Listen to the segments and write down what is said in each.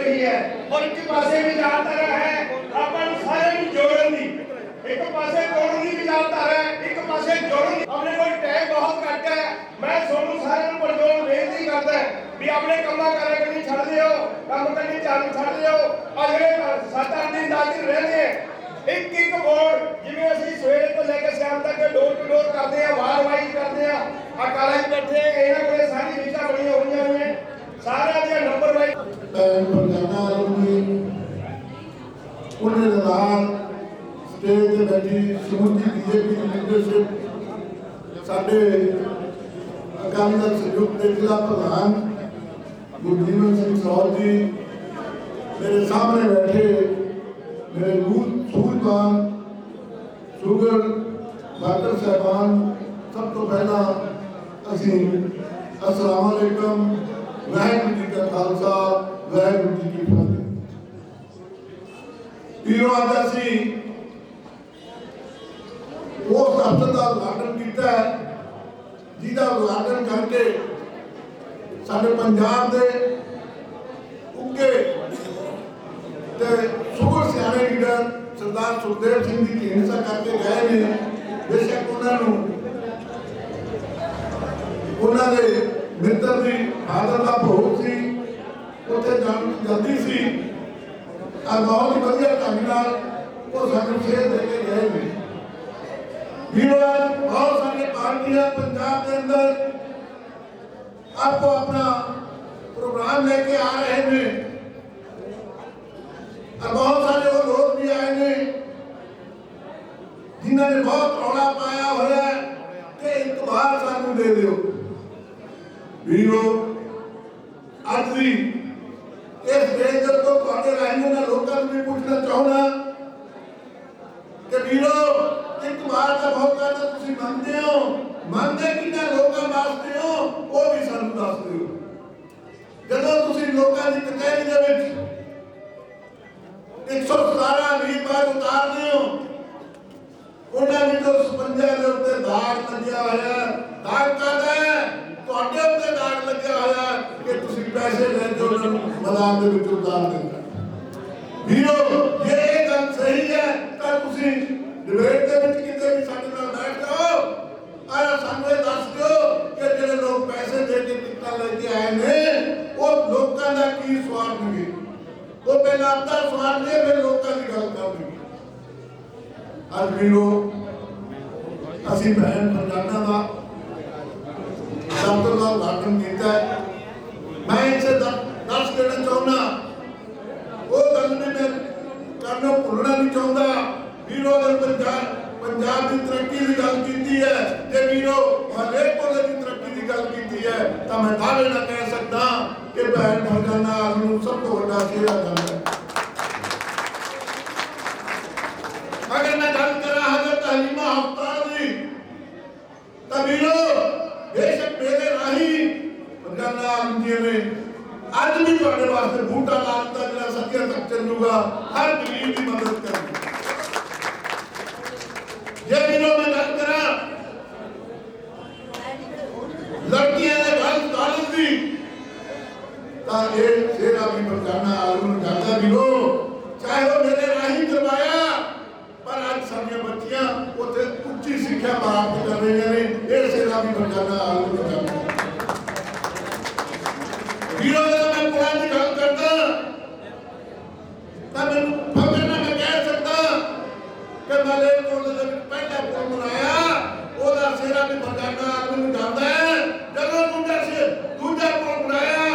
रही है और एक पासे विचारधारा है अपन सारे जोड़न की, एक पासे तोड़न की विचारधारा है, एक पासे जोड़न की। अपने कोल टाइम बहुत घट है, मैं सोनू सारे परजोर बेनती करता है भी अपने कमा करा करनी छड़ दियो, काम करनी चालू छड़ दियो। और जेडे 7-8 दिन 10 दिन रहने एक एक वोट जिवें ਅਸੀਂ ਸਵੇਰੇ ਤੋਂ ਲੈ ਕੇ ਸ਼ਾਮ ਤੱਕ ਡੋਰ ਟੂ ਡੋਰ ਕਰਦੇ ਆ, ਵਾਰ ਵਾਈ ਕਰਦੇ ਆ, ਅਕਾਲਾਂ 'ਚ ਬੈਠੇ ਇਹਨਾਂ ਕੋਲੇ ਸਾਰੀ ਰੀਚਾਂ ਬਣੀਆਂ ਹੋਈਆਂ ਨੇ, ਸਾਰਿਆਂ ਦੇ ਨੰਬਰ ਵਾਈ ਪਰਜਾਨਾ ਰੂਪੀ ਉਹਨੇ ਨਾਲ ਸਟੇਜ ਤੇ ਬੈਠੀ ਸਮੁੱਚੀ ਬੀਜੇਪੀ ਦੀ ਲੀਡਰਸ਼ਿਪ, ਸਾਡੇ ਅਕਾਲੀ ਦਲ ਸੰਯੁਕਤ ਦੇ ਜ਼ਿਲ੍ਹਾ ਪ੍ਰਧਾਨ ਗੁਰਜੀਵਨ ਸਿੰਘ ਸੌਰ ਜੀ, ਮੇਰੇ ਸਾਹਮਣੇ ਬੈਠੇ मेरे सूझवान शुगर डॉक्टर साहबान, सब तो पहला असी अस्सलाम वालेकुम, वाहिगुरू जी का खालसा वाहिगुरू जी की फतेह। पीरों अज असी उस दफ्तर का उद्घाटन किया जिसका उद्घाटन करके साडे पंजाब के उगे सुपर सियाने लीडर सरदार सुखदेव सिंह की ढींसा करके गए ने। बेशक उन्होंने मित्र की आदत का भोग सी उत्थे जल्दी सी और बहुत ही वधिया ढंग नाल वो सानू सेध दे के गए ने। बहुत सारी पार्टियां पंजाब के अंदर आपको अपना प्रोग्राम लेके आ रहे हैं और बहुत सारे वो लोग भी आए ने जिन्होंने बहुत रौला पाया हुआ है कि एक बार सानू दे दो। वीरो अज भी इस देश तो थोड़े राही ना लोगों को भी पूछना चाहूँगा कि वीरो एक बार का मौका तो तुम मानते हो, मानते कि ना लोगों वास्ते हो वो भी सानू दस दो। जदों तुम लोगों की कचहरी दे विच 117 उम्मीदवार उतारते हो, उन्होंने तो 56 के उत्ते दाग लग्या होया। दाग कहता है तुहाडे उत्ते दाग लग्या होया कि तुसीं पैसे लेंदे हो मैदान दे विच उतार देंगे। वीरो जे ये गल सही है तो तुसीं डिबेट दे विच किते भी साडे नाल बैठ जाओ और सानू ये दस दिओ कि जिहड़े लोग पैसे दे के टिकटां लेके आए ने वो लोकां दा की स्वार्थ ने। वो पहले अपना स्वार्थ है फिर लोगों की गल कर। आज वीरो असी बहन परजाना का दफ्तर का उद्घाटन किया है। मैं इसे दस देना चाहना, वो गल भी मैं करना भूलना नहीं चाहता। वीरो ने पंजाब की तरक्की की गल की है, जे वीरो मलेरकोटले की तरक्की की गल की है तो मैं दावे ना कह सकता कि बहन परजाना सब तो बड़ा चेहरा गल है। अगर मैं गल करा हजरत हलीमा हफ्तार दी तो वीरो बेशक मेरे राही परजाना आलमगीर ने अज भी तुहाडे वास्ते बूटा लाता जिहड़ा सदियां तक चलूगा, हर गरीब की मदद करेगा। जे वीरो मैं गल करा लड़कियां दे गल तालुक दी ਤਾਂ ਇਹ सेरा भी परजाना आलू जाता वीरो चाहे वो मेरे राही करवाया पर आज साडियां बच्चियां उत्थे उच्ची सिक्ख्या प्राप्त कर रही ने। ये सेरा भी परजाना आलू जाता वीरो दा मैं पुरानी गल करदा तां मैं फकर ना मैं कह सकदा कि मलेरकोटले दे विच पहला पुल बनाया ओदा सेरा भी परजाना आलू जाता है। जदों दूजा पुल बनाया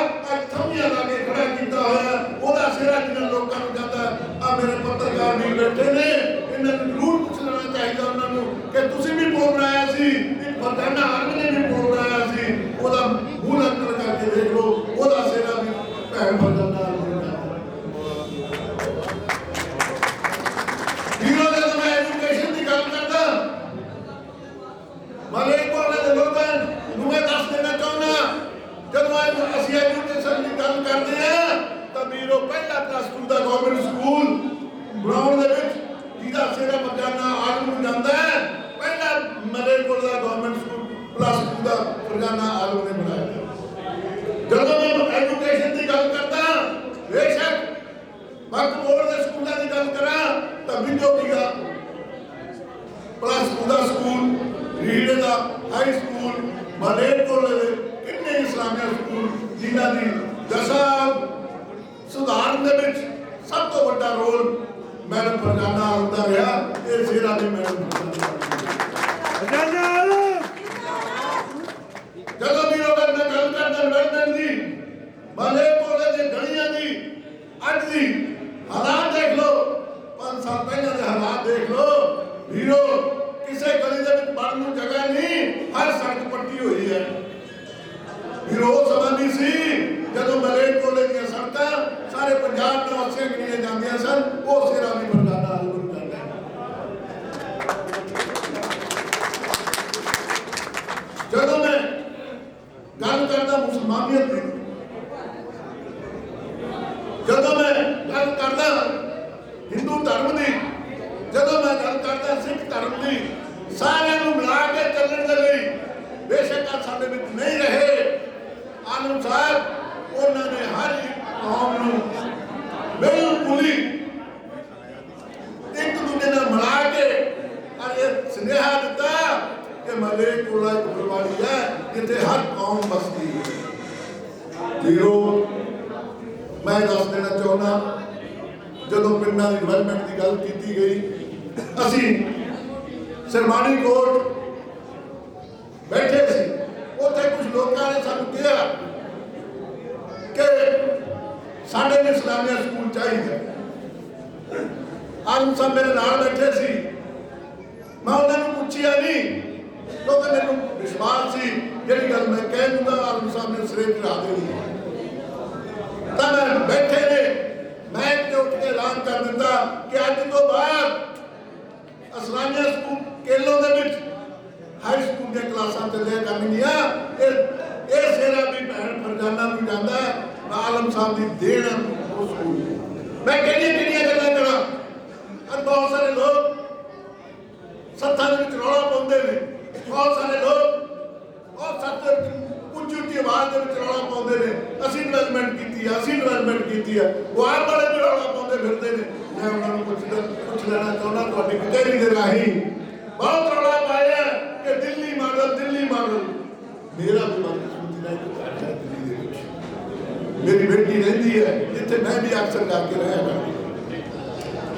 थमिया लाके खड़ा किया होया ओदा सेरा जिन्हां लोकां नूं जांदा। आ मेरे पत्रकार भी बैठे ने, इन्हां नूं जरूर पुछ लेना चाहिए उन्हां नूं कि तुसीं भी पुल बनाया सी, परजाना आलम ने भी पुल बनाया सी, ओदा मूल अंतर करके देख लो, ओदा सेरा भी भैन परजाना आलम जांदा। ਵਕਤ ਬੋਰਡ ਦੇ ਸਕੂਲਾਂ ਦੀ ਗੱਲ ਕਰਾਂ ਤਾਂ ਬਿੰਜੋ ਕੀਆ ਪਲੱਸ ਉਹਦਾ ਸਕੂਲ ਰੀੜੇ ਦਾ ਹਾਈ ਸਕੂਲ ਮਲੇਰਕੋਟਲੇ ਦੇ ਕਿੰਨੇ ਇਸਲਾਮੀ ਸਕੂਲ ਜਿਨ੍ਹਾਂ ਦੀ ਦਸ਼ਾ ਸੁਧਾਰਨ ਦੇ ਵਿੱਚ ਸਭ ਤੋਂ ਵੱਡਾ ਰੋਲ ਮੈਡਮ ਫਰਜ਼ਾਨਾ ਹੁੰਦਾ ਰਿਹਾ। ਇਹ ਸਿਹਰਾ ਦੀ ਮੈਡਮ ਜਦੋਂ ਵੀ ਉਹ ਮੈਂ ਗੱਲ ਕਰਦਾ ਡਿਵੈਲਪਮੈਂਟ ਦੀ ਮਲੇਰਕੋਟਲੇ ਦੇ ਗਲੀਆਂ ਦੀ ਅੱਜ ਦੀ ਹਾਲਾਤ ਦੇਖ ਲਓ 5 ਸਾਲ ਪਹਿਲਾਂ ਦੇ ਹਾਲਾਤ ਦੇਖ ਲਓ ਵੀਰੋ ਕਿਸੇ ਗਲੀ ਦੇ ਵਿੱਚ ਵੜਨ ਨੂੰ ਜਗ੍ਹਾ ਨਹੀਂ ਹਰ ਸੜਕ ਪੱਟੀ ਹੋਈ ਹੈ ਵੀਰੋ। ਉਹ ਸਮਾਂ ਨਹੀਂ ਸੀ ਜਦੋਂ ਮਲੇਰਕੋਟਲੇ ਦੀਆਂ ਸੜਕਾਂ ਸਾਰੇ ਪੰਜਾਬ ਦੇ ਵਾਸੀਆਂ ਗਿਣੀਆਂ ਜਾਂਦੀਆਂ ਸਨ। ਉਹ ਸਿਹਰਾ ਵੀ ਫਰਜ਼ਾਨਾ ਹਲੂਨ ਕਰਦਾ ਜਦੋਂ ਮੈਂ ਗੱਲ ਕਰਦਾ ਮੁਸਲਮਾਨੀਅਤ ਦੀ ਜਦੋਂ ਮੈਂ ਗੱਲ ਕਰਦਾ ਹਿੰਦੂ ਧਰਮ ਦੀ ਜਦੋਂ ਮੈਂ ਗੱਲ ਕਰਦਾ ਸਿੱਖ ਧਰਮ ਦੀ ਸਾਰਿਆਂ ਨੂੰ ਮਿਲਾ ਕੇ ਚੱਲਣ ਦੇ ਲਈ ਬੇਸ਼ੱਕ ਸਾਡੇ ਵਿੱਚ ਨਹੀਂ ਰਹੇ ਆਲਮ ਸਾਹਿਬ ਉਹਨਾਂ ਨੇ ਹਰ ਇੱਕ ਕੌਮ ਨੂੰ ਬਿਲਕੁਲ ਹੀ ਇੱਕ ਦੂਜੇ ਨਾਲ ਮਿਲਾ ਕੇ ਇਹ ਸੁਨੇਹਾ ਦਿੱਤਾ ਕਿ ਮਲੇਰਕੋਟਲਾ ਇੱਕ ਗੁਰਬਾਣੀ ਹੈ ਜਿੱਥੇ ਹਰ ਕੌਮ ਬਸਦੀ ਹੈ। ਵੀਰੋ ਮੈਂ ਦੱਸ ਦੇਣਾ ਚਾਹੁੰਦਾ ਜਦੋਂ ਪਿੰਡਾਂ ਦੀ ਡਿਵੈਲਪਮੈਂਟ ਦੀ ਗੱਲ ਕੀਤੀ ਗਈ ਅਸੀਂ ਸਰਮਾਣੀ ਕੋਟ ਬੈਠੇ ਸੀ ਉੱਥੇ ਕੁਝ ਲੋਕਾਂ ਨੇ ਸਾਨੂੰ ਕਿਹਾ ਕਿ ਸਾਡੇ ਨੂੰ ਇਸਲਾਮੀਆ ਸਕੂਲ ਚਾਹੀਦਾ। ਆਲਮ ਸਾਹਿਬ ਮੇਰੇ ਨਾਲ ਬੈਠੇ ਸੀ ਮੈਂ ਉਹਨਾਂ ਨੂੰ ਪੁੱਛਿਆ ਨਹੀਂ ਕਿਉਂਕਿ ਮੈਨੂੰ ਵਿਸ਼ਵਾਸ ਸੀ ਜਿਹੜੀ ਗੱਲ ਮੈਂ ਕਹਿ ਦੂੰਗਾ ਆਲਮ ਸਾਹਿਬ ਨੇ ਸਿਰੇ ਚੜਾ ਦੇਣੀ ਤਾਂ ਮੈਂ ਬੈਠੇ ਨੇ ਮੈਂ ਤੇ ਉੱਠ ਕੇ ਐਲਾਨ ਕਰ ਦਿੱਤਾ ਕਿ ਅੱਜ ਤੋਂ ਬਾਅਦ ਇਸਲਾਮੀਆ ਸਕੂਲ ਕੇਲੋਂ ਦੇ ਵਿੱਚ ਹਾਈ ਸਕੂਲ ਦੀਆਂ ਕਲਾਸਾਂ ਚੱਲਿਆ ਕਰਨਗੀਆਂ। ਇਹ ਸਿਹਰਾ ਵੀ ਭੈਣ ਫਰਜ਼ਾਨਾ ਨੂੰ ਜਾਂਦਾ ਆਲਮ ਸਾਹਿਬ ਦੀ ਦੇਣ ਉਸ ਸਕੂਲ ਮੈਂ ਕਿਹੜੀਆਂ ਗੱਲਾਂ ਕਰਾਂ। ਅੱਜ ਬਹੁਤ ਸਾਰੇ ਲੋਕ ਸੱਥਾਂ ਦੇ ਵਿੱਚ ਰੌਲਾ ਪਾਉਂਦੇ ਨੇ ਬਹੁਤ ਸਾਰੇ ਲੋਕ ਉਹ ਸੱਥ ਉੱਚੀ ਉੱਚੀ ਆਵਾਜ਼ ਦੇ ਵਿੱਚ ਰੌਲਾ ਪਾਉਂਦੇ ਨੇ ਅਸੀਂ ਡਿਵੈਲਪਮੈਂਟ ਕੀਤੀ ਆ ਉਹ ਆਪ ਵਾਲੇ ਵੀ ਰੌਲਾ ਪਾਉਂਦੇ ਫਿਰਦੇ ਨੇ। ਮੈਂ ਉਹਨਾਂ ਨੂੰ ਪੁੱਛ ਲੈਣਾ ਚਾਹੁੰਦਾ ਤੁਹਾਡੀ ਕਚਹਿਰੀ ਦੇ ਰਾਹੀਂ ਬਹੁਤ ਰੌਲਾ ਪਾਇਆ ਕਿ ਦਿੱਲੀ ਮਾਡਲ ਮੇਰਾ ਵੀ ਮਨ ਸੁਣਦੀ ਨਹੀਂ ਦਿੱਲੀ ਦੇ ਵਿੱਚ ਮੇਰੀ ਬੇਟੀ ਰਹਿੰਦੀ ਹੈ ਜਿੱਥੇ ਮੈਂ ਵੀ ਅਕਸਰ ਜਾ ਕੇ ਰਿਹਾ ਕਰਦਾ।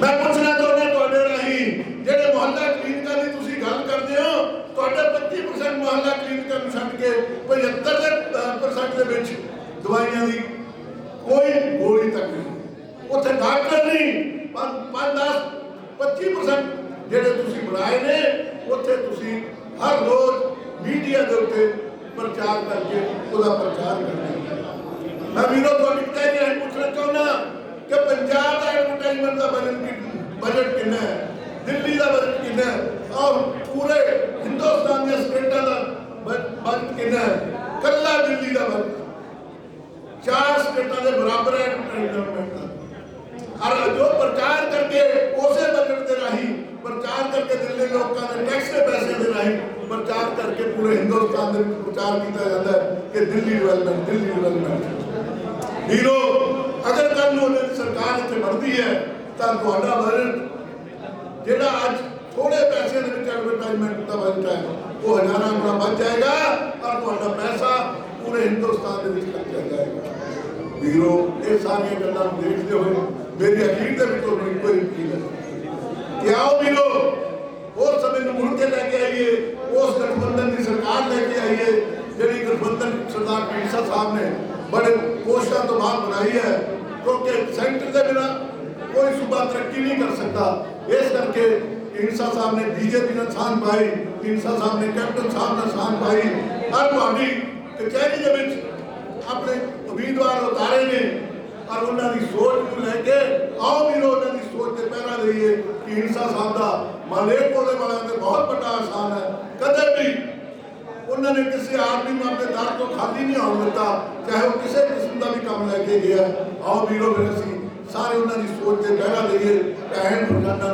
ਮੈਂ ਪੁੱਛਣਾ ਚਾਹੁੰਦਾ ਤੁਹਾਡੇ ਰਾਹੀਂ ਜਿਹੜੇ ਮੁਹੱਲਾ ਕਲੀਨਿਕਾਂ ਦੀ ਤੁਸੀਂ ਗੱਲ ਕਰਦੇ ਹੋ ਤੁਹਾਡੇ 25% ਮੁਹੱਲਾ ਕਲੀਨਿਕਾਂ ਨੂੰ ਛੱਡ ਕੇ 75% ਦੇ ਵਿੱਚ ਦਵਾਈਆਂ ਦੀ ਕੋਈ ਗੋਲੀ ਤੱਕ ਨਹੀਂ ਉੱਥੇ ਡਾਕਟਰ ਨਹੀਂ 5-10-25% ਜਿਹੜੇ ਤੁਸੀਂ ਬਣਾਏ ਨੇ ਉੱਥੇ ਤੁਸੀਂ ਹਰ ਰੋਜ਼ ਮੀਡੀਆ ਦੇ ਉੱਤੇ ਪ੍ਰਚਾਰ ਕਰਕੇ ਉਹਦਾ ਪ੍ਰਚਾਰ ਕਰਦੇ। ਮੈਂ ਵੀਰੋ ਤੁਹਾਡੀ ਕਹਿ ਰਿਹਾ ਪੁੱਛਣਾ ਚਾਹੁੰਦਾ ਕਿ ਪੰਜਾਬ ਦਾ ਐਡਵਰਟਾਈਜ਼ਮੈਂਟ ਦਾ ਬਜਟ ਕਿੰਨਾ ਹੈ ਦਿੱਲੀ ਦਾ ਬਜਟ ਕਿੰਨਾ ਹੈ ਔਰ ਪੂਰੇ ਹਿੰਦੁਸਤਾਨ ਦੇ ਸਟੇਟਾਂ ਦਾ ਬਜਟ ਕਿੰਨਾ ਹੈ ਕੱਲਾ ਦਿੱਲੀ ਦਾ ਬਜਟ 4 ਸਟੇਟਾਂ ਦੇ ਬਰਾਬਰ ਹੈ ਐਡਵਰਟਾਈਜ਼ਮੈਂਟ ਦਾ। ਔਰ ਜੋ ਪ੍ਰਚਾਰ ਕਰਕੇ ਉਸੇ ਬਜਟ ਦੇ ਰਾਹੀਂ ਪ੍ਰਚਾਰ ਕਰਕੇ ਦਿੱਲੀ ਲੋਕਾਂ ਦੇ ਟੈਕਸ ਦੇ ਪੈਸੇ ਦੇ ਰਾਹੀਂ ਪ੍ਰਚਾਰ ਕਰਕੇ ਪੂਰੇ ਹਿੰਦੁਸਤਾਨ ਦੇ ਵਿੱਚ ਪ੍ਰਚਾਰ ਕੀਤਾ ਜਾਂਦਾ ਹੈ ਕਿ ਦਿੱਲੀ ਡਿਵੈਲਪਮੈਂਟ ਵੀਰੋ ਅਗਰ ਕੱਲ ਨੂੰ ਉਹਨਾਂ ਦੀ ਸਰਕਾਰ ਇੱਥੇ ਬਣਦੀ ਹੈ ਤਾਂ ਤੁਹਾਡਾ ਬਜਟ ਜਿਹੜਾ ਅੱਜ ਥੋੜੇ ਪੈਸੇ ਦੇ ਵਿੱਚ ਐਡਵਰਟਾਈਜ਼ਮੈਂਟ ਦਾ ਬਜਟ ਹੈ ਉਹ ਹਜ਼ਾਰਾਂ ਗੁਣਾ ਵੱਧ ਜਾਏਗਾ ਔਰ ਤੁਹਾਡਾ ਪੈਸਾ ਪੂਰੇ ਹਿੰਦੁਸਤਾਨ ਦੇ ਵਿੱਚ ਖਰਚਿਆ ਜਾਏਗਾ। ਵੀਰੋ ਇਹ ਸਾਰੀਆਂ ਗੱਲਾਂ ਨੂੰ ਦੇਖਦੇ ਹੋਏ ਮੇਰੀ ਅਖੀਰ ਦੇ ਵਿੱਚ ਤੁਹਾਨੂੰ ਇੱਕੋ ਹੀ ਅਪੀਲ ਹੈ ਕਿ ਆਓ ਵੀਰੋ ਉਸ ਸਮੇਂ ਨੂੰ ਮੁੜ ਕੇ ਲੈ ਕੇ ਆਈਏ ਉਸ ਗਠਬੰਧਨ ਦੀ ਸਰਕਾਰ ਲੈ ਕੇ ਆਈਏ ਜਿਹੜੀ ਗਠਬੰਧਨ ਸਰਦਾਰ ਢੀਂਡਸਾ ਸਾਹਿਬ ਨੇ बड़े कोशिशों तो बाद बनाई है क्योंकि सेंटर के बिना कोई सूबा तरक्की नहीं कर सकता। इस करके ढींडसा साहब ने बीजेपी ने थान पाई ढींडसा साहब ने कैप्टन साहब ने थान पाई और ਤੁਹਾਡੀ कचहरी के विच अपने उम्मीदवार उतारे ने और उन्होंने सोच को लेके आओ भी उन्होंने सोच के पहरा दईए कि ढींडसा साहब का मलेरकोटले वालों से बहुत बड़ा आसान है। कदे भी उन्होंने किसी आदमी में अपने दर तो खाली नहीं होने दिता चाहे वो किसी किस्म का भी काम लेके गया। आओ वीरो फिर असी सारे उन्होंने सोच के पहरा दईए भैन फरजाना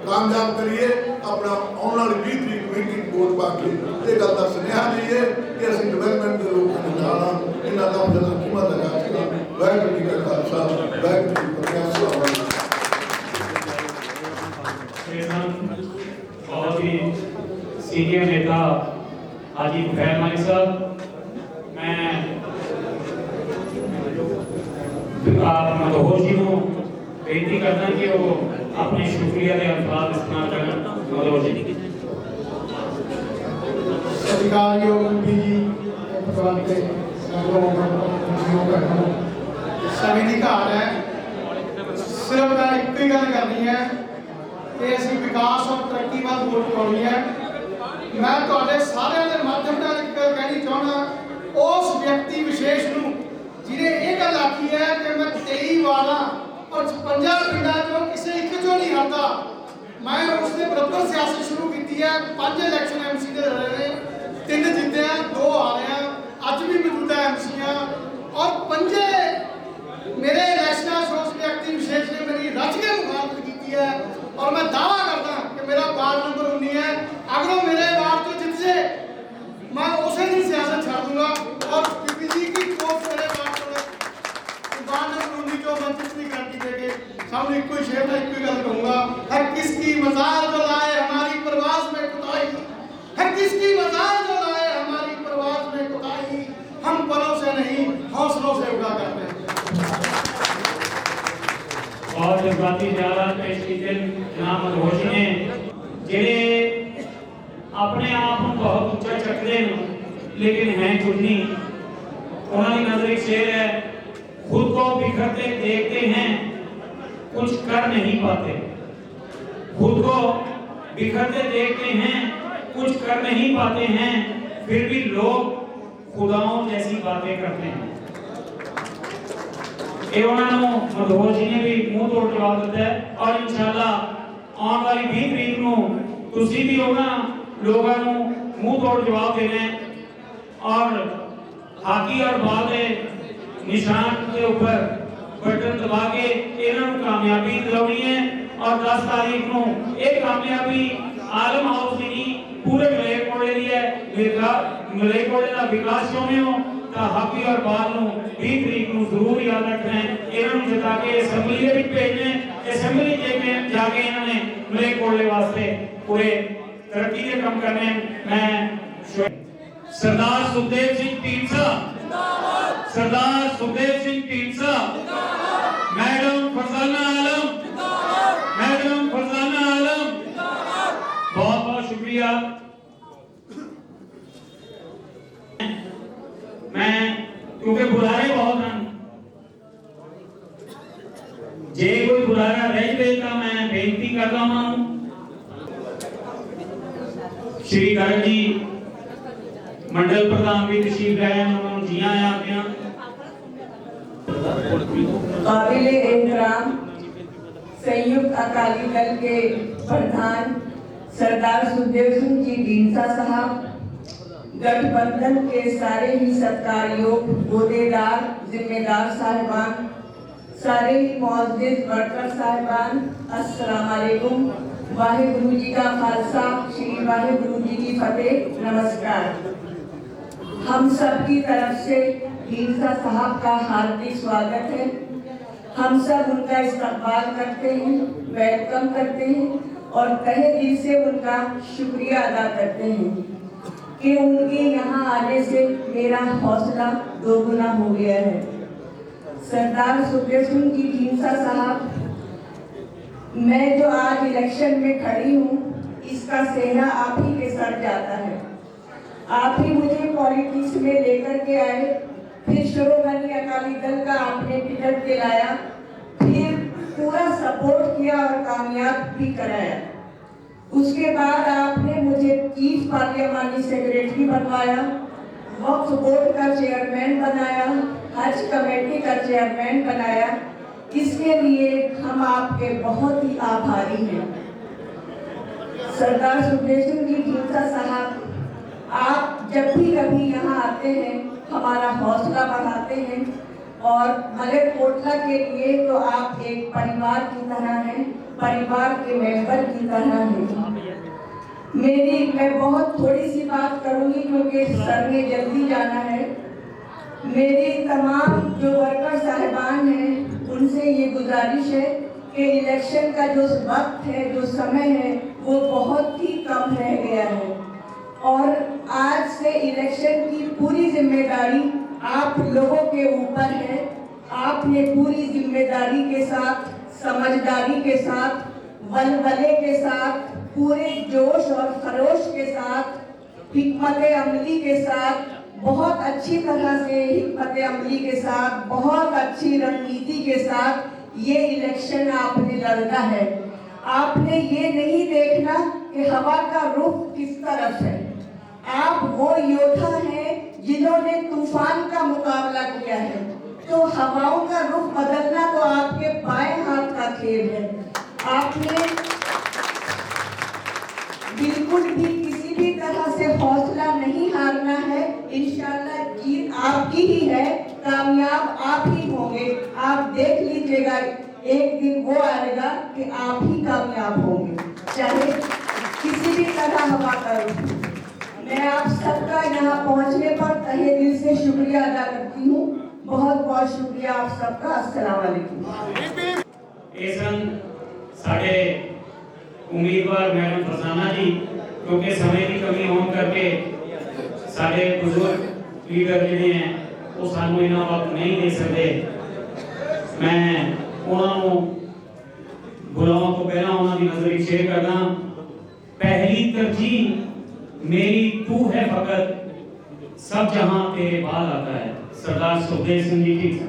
कामयाब करिए अपना आने वाली 20 तरीक मीटिंग वोट पा के ये गल का सुनेहा दईए कि असं डिवेलपमेंट के लोगों के नाल हाँ इन्हों का जल्द कीमत लगा वाहगुरू जी का खालसा वाहगुरू जी की फतेह। सीनियर नेता हाजी खैर मलिक साहब, मैं आप मदहोश जी को बेनती करना कि वो अपने शुक्रिया के अल्फाज इस्तेमाल करना। मदहोश जी सत्कारयोग जी सभी की घाट है। सिर्फ मैं एक ही गल करनी है कि असं विकास और तरक्की वाल वोट पानी है। मैं तुहाडे सारिਆਂ ਦੇ माध्यम ਨਾਲ एक गल कहनी चाहना उस व्यक्ति विशेष ਨੂੰ ਜਿਹਨੇ ਇਹ ਗੱਲ ਆਖੀ है कि मैं 23 ਵਾਰਾਂ और 56 ਪਿੰਡਾਂ ਚੋਂ ਕਿਸੇ ਇੱਕ ਚੋਂ नहीं हारता। मैं उसने बराबर सियासत शुरू की है। 5 इलेक्शन MC ਦੇ लड़े ने, 3 जीते हैं, 2 हारे हैं, अज भी मौजूदा MC हैं और 5 मेरे इलेक्शन उस व्यक्ति विशेष ने मेरी रच के मुखालफत की है। और मैं दावा करता कि मेरा वार्ड नंबर 19 है। अगर वो मेरे वार्ड तो जीत से मैं उसे दिन सियासत छाड़ दूंगा और किसी की कोर्ट मेरे वार्ड नंबर 19 को वंचित नहीं करती देंगे। सामने कोई शेर है, कोई गल कहूंगा, है किसकी मजाल जो लाए हमारी परवाज में कुताई, है किसकी मजाल जो लाए हमारी परवाज में कुताई, हम परों से नहीं हौसलों से उड़ा करते हैं। और जज्बाती ख्यालात पेश कीते जनाब मदहोश ने, जेड़े अपने आप को बहुत ऊंचा चकते हैं लेकिन हैं कुछ नहीं। उन्होंने नजर एक शेर है, खुद को बिखरते देखते हैं कुछ कर नहीं पाते, खुद को बिखरते देखते हैं कुछ कर नहीं पाते हैं, फिर भी लोग खुदाओं जैसी बातें करते हैं। ये उन्होंने मदहोश जी ने भी मुंह तोड़ जवाब दिता है और इंशाअल्लाह आने वाली 20 तरीक को तुसी भी उन्होंने लोगों को मुंह तोड़ जवाब देना है और हाकी और बाल के निशान के ऊपर बटन दबा के इन्होंने कामयाबी दिलानी है। और 10 तारीख को एक कामयाबी आलम हाउस की पूरे मलेरकोटले की है। मलेरकोटले का विकास चाहते हो तो हाकी और बाल को 20 तरीक को जरूर याद रखना है। इन्होंने जिता के असैम्बली के भेजने, असैम्बली जाके इन्होंने मलेरकोटले वास्ते पूरे तरक्की के काम करने। मैं सरदार सुखदेव सिंह ढींडसा, सरदार सुखदेव सिंह ढींडसा, मैडम फरजाना आलम, मैडम फरजाना आलम, बहुत बहुत शुक्रिया। मैं क्योंकि बुलारे बहुत हैं, जे कोई बुलारा रह जाए तो मैं बेनती करता हूं श्री गर्ग जी मंडल प्रधान भी तशरीफ लाए, उन्होंने जी आया आपने। काबिल एहतराम संयुक्त अकाली दल के प्रधान सरदार सुखदेव सिंह जी ढींडसा साहब, गठबंधन के सारे ही सत्कार योग ओहदेदार जिम्मेदार साहिबान, सारे ही मौजूद वर्कर साहिबान, अस्सलाम वालेकुम। वाहिगुरु जी का खालसा, श्री वाहिगुरु जी की फतेह, नमस्कार। हम सब की तरफ से ढींडसा साहब का हार्दिक स्वागत है। हम सब उनका इस्तकबाल करते हैं, वेलकम करते हैं और तहे दिल से उनका शुक्रिया अदा करते हैं कि उनके यहाँ आने से मेरा हौसला दोगुना हो गया है। सरदार सुखदेव सिंह जी ढींडसा साहब, मैं जो आज इलेक्शन में खड़ी हूँ इसका सेहरा आप ही के सर जाता है। आप ही मुझे पॉलिटिक्स में लेकर के आए, फिर श्रोमणी अकाली दल का आपने टिकट दिलाया, फिर पूरा सपोर्ट किया और कामयाब भी कराया। उसके बाद आपने मुझे चीफ पार्लियामानी सेक्रेटरी बनवाया, वक्फ बोर्ड का चेयरमैन बनाया, हज कमेटी का चेयरमैन बनाया। इसके लिए हम आपके बहुत ही आभारी हैं। सरदार सुखदेव सिंह जी ढींडसा साहब, आप जब भी कभी यहाँ आते हैं हमारा हौसला बढ़ाते हैं और मलेरकोटला के लिए तो आप एक परिवार की तरह हैं, परिवार के मेंबर की तरह हैं। मैं बहुत थोड़ी सी बात करूंगी क्योंकि सर ने जल्दी जाना है। मेरी तमाम जो वर्कर साहिबान हैं उनसे ये गुजारिश है कि इलेक्शन का जो वक्त है, जो समय है, वो बहुत ही कम रह गया है। और आज से इलेक्शन की पूरी जिम्मेदारी आप लोगों के ऊपर है। आपने पूरी जिम्मेदारी के साथ, समझदारी के साथ, वलवले के साथ, पूरे जोश और खरोश के साथ, हिकमत अमली के साथ, बहुत अच्छी तरह से हिकमत अमली के साथ, बहुत अच्छी रणनीति के साथ ये इलेक्शन आपने लड़ना है। आपने ये नहीं देखना कि हवा का रुख किस तरफ है। आप वो योद्धा हैं जिन्होंने तूफान का मुकाबला किया है, तो हवाओं का रुख बदलना तो आपके बाएं हाथ का खेल है। आपने बिल्कुल भी किसी भी तरह से हौसला नहीं हारना है। इंशाल्लाह जीत आपकी ही है, कामयाब आप ही होंगे। आप देख लीजिएगा, एक दिन वो आएगा कि आप ही कामयाब होंगे, चाहे किसी भी तरह हवा का रुख। मैं आप सबका यहाँ पहुँचने पर तहे दिल से शुक्रिया अदा करती हूँ। बहुत बहुत शुक्रिया आप सबका। अस्सलाम वालेकुम। साढ़े उम्मीदवार मैडम फरजाना जी, क्योंकि समय की कमी होने करके साढ़े बुजुर्ग लीडर जिहड़े हैं वो सानू इन्ना वक्त नहीं दे सकते। मैं उन्होंने बुलाने तो पहला उन्होंने नजर शेयर करना। पहली तरजीह मेरी तू है फकत, सब जहां तेरे बाद आता है। सरदार सुखदेव सिंह जी ठीक है।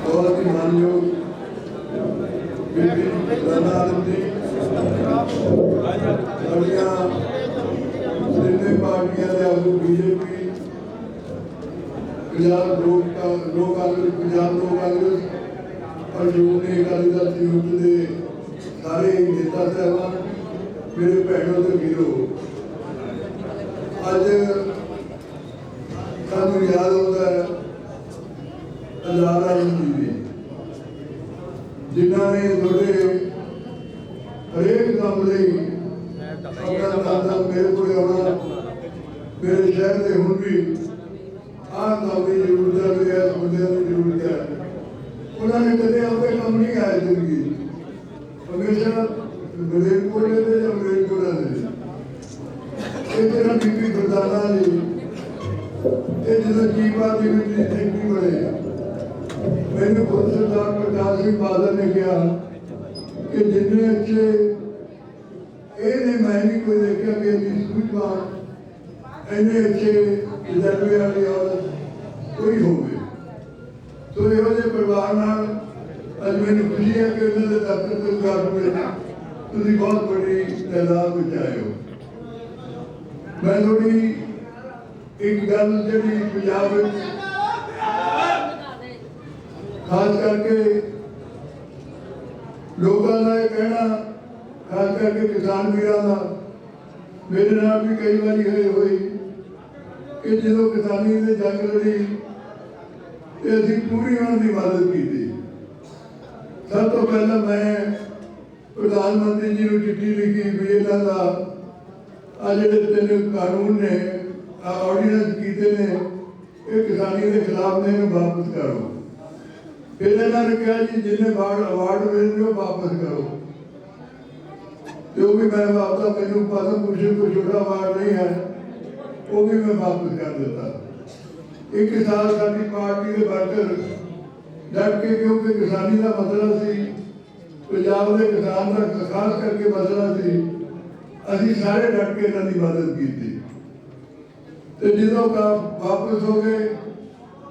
बहुत ही मानयोग पार्टियां बीजेपी, पंजाब लोक कांग्रेस और श्रोमणी अकाली दल संयुक्त के सारे नेता साहबान, मेरे भैनों के वीरों, अज सानू याद होता है आजाद आजम जी, जिन्होंने थोड़े हरेक काम अपना दादा मेरे को आना, मेरे शहर के हूँ भी आह काम की जरूरत है, मेरे इस बंदे की जरूरत है। उन्होंने कदे अपने काम नहीं आए जिंदगी, हमेशा मलेरकोट लेते या मलेरकोट लेते। इस तरह बीबी फरजाना जी जो की बात सेक्रेटरी बने, मैंने खुद सरदार प्रकाश सिंह बादल ने कहा कि जिन्ने अच्छे ये मैं नहीं कोई देखा कि इतनी सूझवान इन्ने अच्छे तजर्बे वाली औरत कोई हो गए। तो यो परिवार नाल अज मैंने खुशी है कि उन्होंने दफ्तर के उद्घाटन में तुम बहुत बड़ी तादाद में आए हो। मैं थोड़ी एक गल जी पंजाब खास करके लोगों का यह कहना, खास करके किसान वीरों का, मेरे नाल भी कई बार हुई कि जो किसानी ने जंग लड़ी तो असी पूरी उन्होंने मदद की थी। सब तो पहला मैं प्रधानमंत्री जी को चिट्ठी लिखी भी इन्हों का आ जो 3 कानून ने ऑर्डीनेंस किए ने ये किसानी के खिलाफ ने वापस करो। फिर इन्होंने कहा जी जिन्हें अवार्ड मिलते हो वापस करो। जो भी मैं वापस मैंने पद्म भूषण को छोटा अवार्ड नहीं है वो भी मैं वापस कर देता। एक साल साडी पार्टी के वर्कर डट के, क्योंकि किसानी का मसला सी, पंजाब के किसान का खास करके मसला सी, असी सारे डट के इन्हों की मदद की थी। तो जो का वापस हो गए,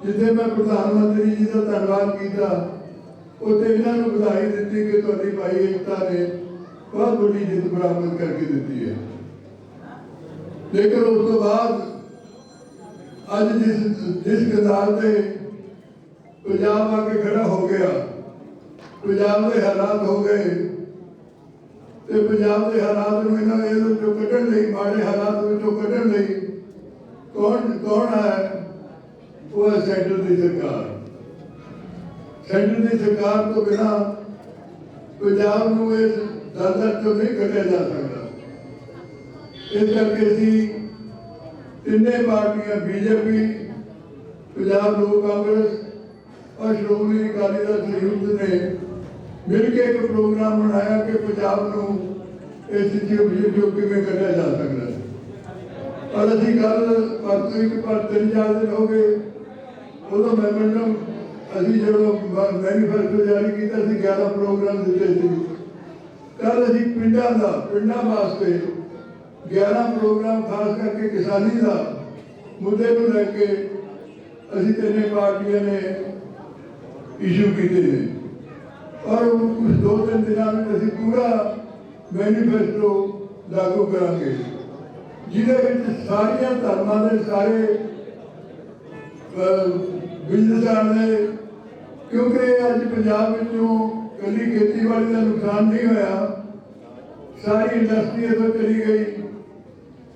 जिथे मैं प्रधानमंत्री जी का धन्यवाद किया उत्थे इन्होंने बधाई दी कि तुहाडी भाई एकता ने बहुत बड़ी जित बरामद करके दी है। लेकिन उस तो बाद अज जिस गदार से पंजाब आके खड़ा हो गया, पंजाब के हालात हो गए, तो पंजाब के हालात में इन्होंने कढ़न लई, माड़े हालात कढ़न लई कौन है? वो है सेंटर की सरकार। सेंटर की सरकार तो बिना पंजाब को इस दलदल तो नहीं कढ़िया जा सकता। इस करके तीनों पार्टियां बीजेपी, पंजाब लोक कांग्रेस और श्रोमणी अकाली दल संयुक्त ने मिल के एक प्रोग्राम बनाया कि पंजाब नूं इस सिचुएशन किवें कढ़िया जा सकदा है। और असीं गल पर 3-4 दिन हो गए उदों मैमोरेंडम असीं जो मैनीफेस्टो जारी किया 11 प्रोग्राम दिते सी। कल असीं पिंडां वास्ते 11 प्रोग्राम खास करके किसानी का मुद्दे को लैके असीं 3 पार्टियां ने इशू किए हैं। और उस 2-3 दिनों में असीं पूरा मैनीफेस्टो लागू करांगे जिहदे विच सारियां धर्मां दे सारे बिजनेसां ने, क्योंकि अज पंजाब विचों कली खेतीबाड़ी का नुकसान नहीं होया, सारी इंडस्ट्री इधर चली गई,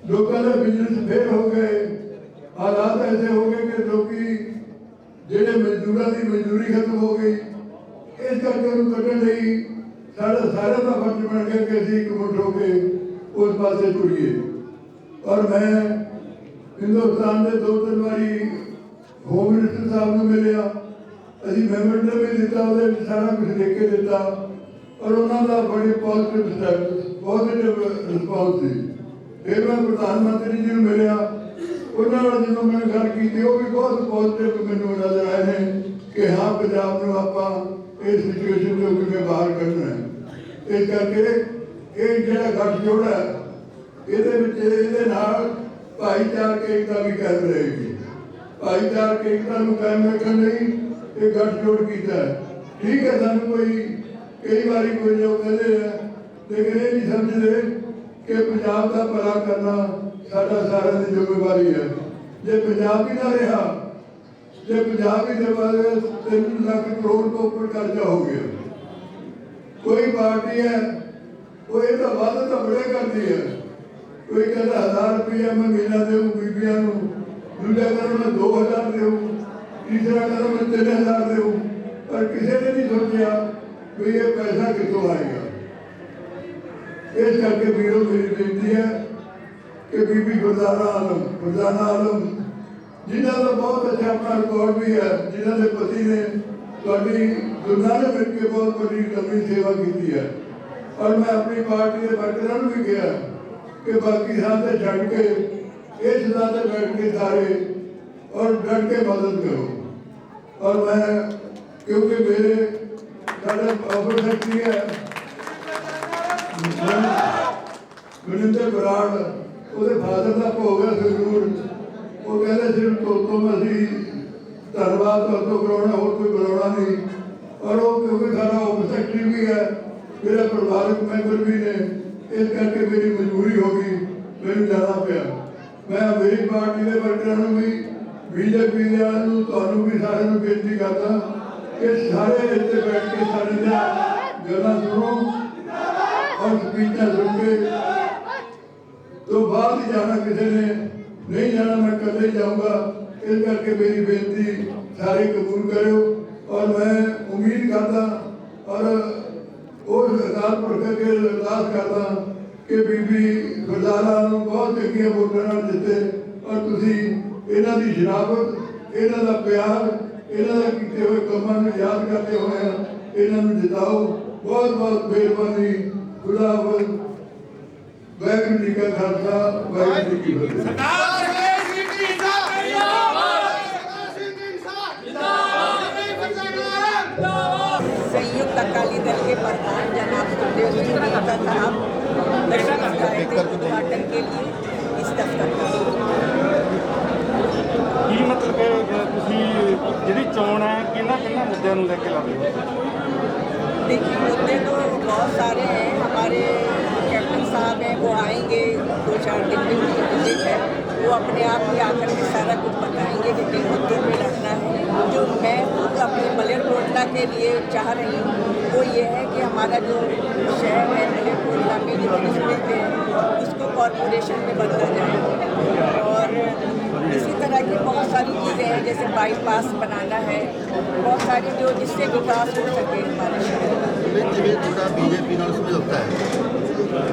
लोगों का बिजनेस फेल हो गए, हालात ऐसे हो गए कि लोग जेडे मजदूरों की मजदूरी खत्म हो गई। इस करके उन्होंने कटन लई सारा सारे का फर्ज बन गया कि असीं एकमुठ होकर उस पासे जुड़िए। और मैं हिंदुस्तान के 2-3 बारी होम मिनिस्टर साहब को मिलिया, असीं मैमोरेंडम भी दिता, वो सारा कुछ लिख के दिता और उन्होंने बड़ी पॉजिटिव रिस्पॉन्स थी। फिर मैं प्रधानमंत्री जी को मिलिया, उन्होंने जो मैंने गल की वो भी बहुत पॉजिटिव मैनू नजर आए हैं कि हाँ पंजाब को आप इस सिचुएशन को किवें बाहर करना है। इस करके ये जिहड़ा गठजोड़ है ये भाईचारक एकता भी कायम रहेगी। भाईचारक एकता को कायम रखने लई ये गठजोड़ किया है। ठीक है, सानू कोई कई बार कोई लोग कहते हैं लेकिन ये नहीं समझते कि पंजाब का भला करना साडा सारिਆਂ की जिम्मेवारी है। जे पंजाब ही ना रहा, जे पंजाब ही दे 3 लाख करोड़ तो ऊपर कर्जा हो गया, कोई पार्टी है वो ये तो वादे तो बड़े करती है, कोई कहता 1000 रुपया मैं महीना दूँ बीबियां नूं, दूजा कहता मैं 2000 दूँ, तीसरा कहता मैं 3000 दूँ, पर किसी ने नहीं सोचा भी ये पैसा कितों आएगा। इस करके वीरों मेरी बेनती है कि बीबी गुरदाना आलम जिन्हों का बहुत अच्छा अपना रिकॉर्ड भी है, जिन्हों के पति ने थोड़ी दुनिया ने मिल के बहुत बड़ी लंबी सेवा की है। और मैं अपनी पार्टी के वर्करों को भी कहा कि बाकी साथ छड़ के इस साथ बैठ के सारे और डट के मदद करो। और मैं क्योंकि मेरे ऑफिस सेक्रेटरी है मनिंदर बराड़, वो फादर का भोग है जरूर, वो कहते सिर्फ तो असी धन्यवाद तो कराना और कोई बुलाना नहीं। और वो क्योंकि सारा ऑफिस सेक्रेटरी भी है, मेरा परिवारक मैंबर भी ने, इस करके मेरी मजबूरी होगी मैंने जाना पाया। मैं मेरी पार्टी के वर्करों भी बीजेपी वालों भी सारे बेनती करता कि सारे इतने बैठ के सारी गल्लां सुनो और स्पीचां सुन के तो बाहर ही जाना, किसी ने नहीं जाना, मैं कल ही जाऊँगा। इस करके मेरी बेनती सारे कबूल करो। और मैं उम्मीद करता और उस अकाल पुरख के अरदास करता कि बीबी गुरदाना बहुत चंगिया वोटां नाल जिते और तुसीं इन्हां दी शराफत, इन्हां दा प्यार, इन्हां दा कीते हुए कामां नूं याद करते हुए इन्हां नूं जिताओ। बहुत बहुत मेहरबानी। खुदा हाफिज़। वाहिगुरू जी का खालसा, वाहिगुरू जी की फतेह। संयुक्त अकाली दल के प्रधान जनाब सुखदेव सिंह ढींसा साहब उद्घाटन के लिए इस दफ्तर का ਕੀ ਮਤਲਬ ਕਿ ਤੁਸੀਂ ਜਿਹੜੀ ਚੋਣ ਹੈ ਕਿਹਨਾਂ ਮੁੱਦਿਆਂ ਨੂੰ ਲੈ ਕੇ ਲੜ ਰਹੇ ਹੋ? देखिए मुद्दे तो बहुत सारे हैं। हमारे कैप्टन साहब हैं, वो आएंगे 2-4 दिन में उनकी विजिट है, वो अपने आप ही आकर के सारा कुछ बताएंगे कि किन मुद्दों पर लड़ना है। जो मैं खुद अपने मलेरकोटला के लिए चाह रही हूँ वो ये है कि हमारा जो शहर है मलेरकोटला में जो म्यूनसिपलिटी है उसको कॉरपोरेशन में बदला जाए। और इसी तरह की बहुत सारी चीज़ें हैं, जैसे बाईपास बनाना है, बहुत सारी जो जिससे विकास हो सके हमारे शहर का। ਜਿਵੇਂ ਤੁਹਾਡਾ ਬੀਜੇਪੀ ਨਾਲ ਸਮਝੌਤਾ ਹੈ,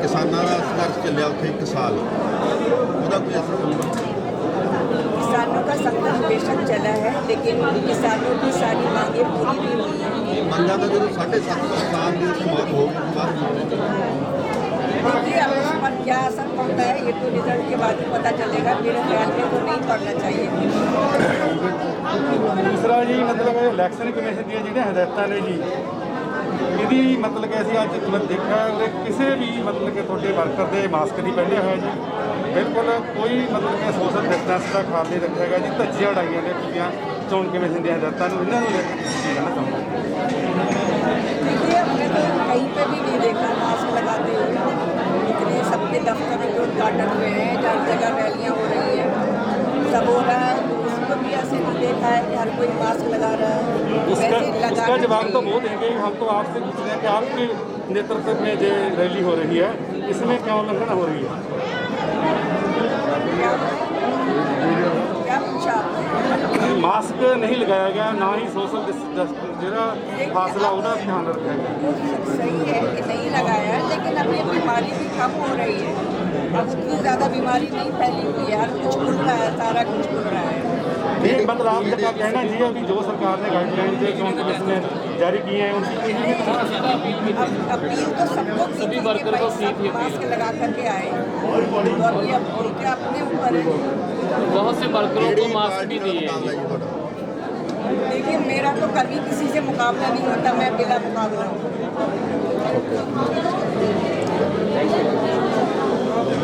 ਕਿਸਾਨਾਂ ਦਾ ਸੰਘਰਸ਼ ਚੱਲਿਆ ਉੱਥੇ 1 ਸਾਲ, ਉਹਦਾ ਕੋਈ ਅਸਰ ਹੋਊਗਾ? किसानों का संघर्ष बेशक चला है, लेकिन किसानों की सारी मांगें पूरी भी हुई हैं। ਮੰਗਾਂ ਦਾ ਜਦੋਂ 750 ਕਿਸਾਨ ਦੀ ਉੱਥੇ ਮੌਤ ਹੋ ਗਈ ਬਾਅਦ देखिए अब इस पर क्या असर पड़ता है ये तो रिजल्ट के बाद ही पता चलेगा। मेरे ख्याल में तो नहीं पड़ना चाहिए। ਦੂਸਰਾ ਜੀ ਮਤਲਬ ਇਲੈਕਸ਼ਨ ਕਮਿਸ਼ਨ ਦੀਆਂ ਜਿਹੜੀਆਂ ਹਦਾਇਤਾਂ ਨੇ ਜੀ, ਇਹਦੀ ਮਤਲਬ ਕਿ ਅਸੀਂ ਅੱਜ ਤੁਰੰਤ ਦੇਖਿਆ ਉਹਦੇ ਕਿਸੇ ਵੀ ਮਤਲਬ ਕਿ ਤੁਹਾਡੇ ਵਰਕਰ ਦੇ ਮਾਸਕ ਨਹੀਂ ਪਹਿਨਿਆ ਹੋਇਆ ਜੀ, ਬਿਲਕੁਲ ਕੋਈ ਮਤਲਬ ਕਿ ਸੋਸ਼ਲ ਡਿਸਟੈਂਸ ਦਾ ਖਿਆਲ ਨਹੀਂ ਰੱਖਿਆ ਗਿਆ ਜੀ, ਧੱਜੀਆਂ ਉਡਾਈਆਂ ਨੇ ਪੂਰੀਆਂ ਚੋਣ ਕਮਿਸ਼ਨ ਦੀਆਂ ਹਦਾਇਤਾਂ ਨੂੰ। ਇਹਨਾਂ ਨੂੰ ਲੈ ਕੇ ਕੀ ਕਹਿਣਾ ਚਾਹੁੰਦੇ? देखिए हमने तो कहीं पे भी नहीं देखा मास्क लगाते हुए। इतने सबके दफ्तर जो उद्घाटन हुए हैं, जहाँ जगह रैलियाँ हो रही हैं, सब हो रहा है, उसको भी ऐसे नहीं देखा है कि हर कोई मास्क लगा रहा है। उसका वैसे लगाना जवाब तो चाहिए। वो देंगे। हम तो आपसे पूछ रहे हैं कि आपके नेतृत्व में जो रैली हो रही है इसमें क्या उल्लंघन हो रही है? क्या पूछा आपने? मास्क नहीं लगाया गया, ना ही सोशल जरा फासला होना ध्यान रखा गया। सही है कि नहीं लगाया है, लेकिन अभी बीमारी भी कम हो रही है। अब उतनी ज़्यादा बीमारी नहीं फैली हुई है, हर कुछ खुल रहा है, सारा कुछ खुल रहा है। ये मतलब आपका क्या कहना जी, अभी जो सरकार ने गाइडलाइन जो चुनाव कमीशन ने जारी किए हैं उनकी अब अपील तो सबको की थी कि भाई सब मास्क लगा करके आए, और ये अब उनके अपने ऊपर है। बहुत से वर्करों को मास्क भी दिए हैं। देखिए मेरा तो कभी किसी से मुकाबला नहीं होता, मैं बिला मुकाबला हूँ।